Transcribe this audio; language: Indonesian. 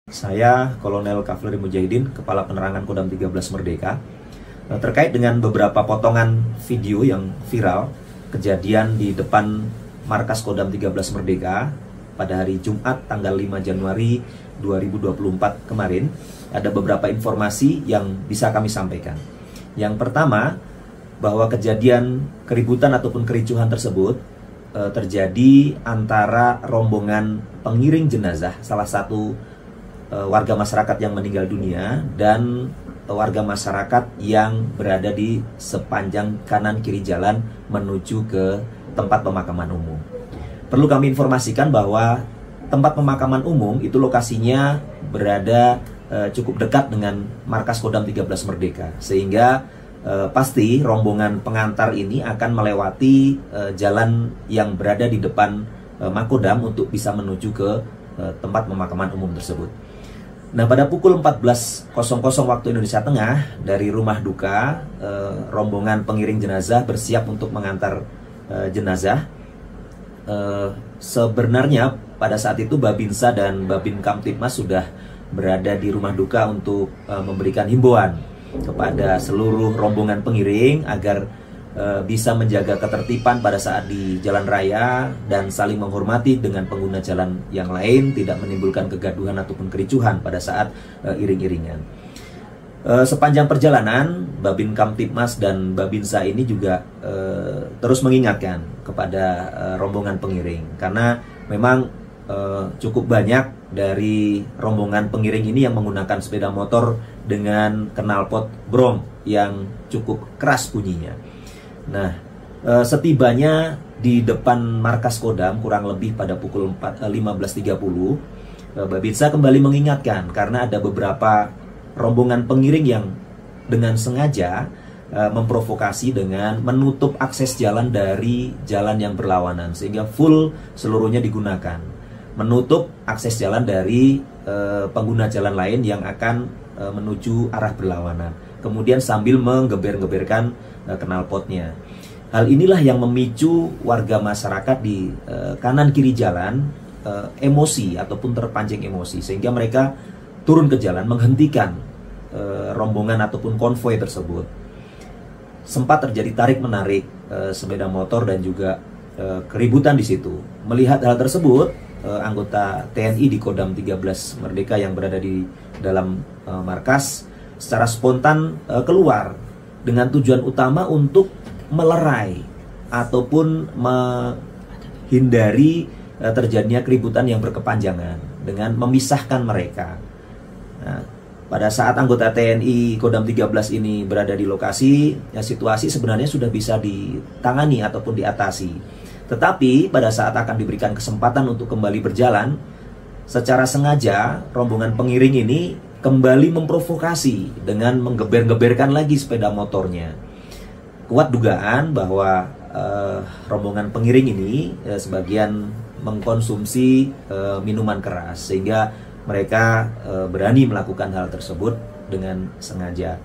Saya Kolonel Kavaleri Mujahidin, Kepala Penerangan Kodam 13 Merdeka. Terkait dengan beberapa potongan video yang viral kejadian di depan markas Kodam 13 Merdeka pada hari Jumat tanggal 5 Januari 2024 kemarin, ada beberapa informasi yang bisa kami sampaikan. Yang pertama, bahwa kejadian keributan ataupun kericuhan tersebut terjadi antara rombongan pengiring jenazah salah satu warga masyarakat yang meninggal dunia dan warga masyarakat yang berada di sepanjang kanan kiri jalan menuju ke tempat pemakaman umum. Perlu kami informasikan bahwa tempat pemakaman umum itu lokasinya berada cukup dekat dengan markas Kodam 13 Merdeka, sehingga pasti rombongan pengantar ini akan melewati jalan yang berada di depan Makodam untuk bisa menuju ke tempat pemakaman umum tersebut. Nah, pada pukul 14.00 waktu Indonesia Tengah, dari rumah duka, rombongan pengiring jenazah bersiap untuk mengantar jenazah. Sebenarnya pada saat itu Babinsa dan Babin Kamtibmas sudah berada di rumah duka untuk memberikan himbauan kepada seluruh rombongan pengiring agar bisa menjaga ketertiban pada saat di jalan raya dan saling menghormati dengan pengguna jalan yang lain, tidak menimbulkan kegaduhan ataupun kericuhan pada saat iring-iringan. Sepanjang perjalanan, Babin Kamtibmas dan Babinsa ini juga terus mengingatkan kepada rombongan pengiring, karena memang cukup banyak dari rombongan pengiring ini yang menggunakan sepeda motor dengan knalpot brom yang cukup keras bunyinya. Nah, setibanya di depan markas Kodam kurang lebih pada pukul 15.30, Babinsa kembali mengingatkan karena ada beberapa rombongan pengiring yang dengan sengaja memprovokasi dengan menutup akses jalan dari jalan yang berlawanan, sehingga full seluruhnya digunakan, menutup akses jalan dari pengguna jalan lain yang akan menuju arah berlawanan, kemudian sambil menggeber-geberkan knalpotnya. Hal inilah yang memicu warga masyarakat di kanan kiri jalan emosi ataupun terpancing emosi, sehingga mereka turun ke jalan menghentikan rombongan ataupun konvoi tersebut. Sempat terjadi tarik-menarik sepeda motor dan juga keributan di situ. Melihat hal tersebut, anggota TNI di Kodam 13 Merdeka yang berada di dalam markas secara spontan keluar dengan tujuan utama untuk melerai ataupun menghindari terjadinya keributan yang berkepanjangan dengan memisahkan mereka. Nah, pada saat anggota TNI Kodam 13 ini berada di lokasi, ya, situasi sebenarnya sudah bisa ditangani ataupun diatasi. Tetapi pada saat akan diberikan kesempatan untuk kembali berjalan, secara sengaja rombongan pengiring ini kembali memprovokasi dengan menggeber-geberkan lagi sepeda motornya. Kuat dugaan bahwa rombongan pengiring ini sebagian mengkonsumsi minuman keras, sehingga mereka berani melakukan hal tersebut dengan sengaja.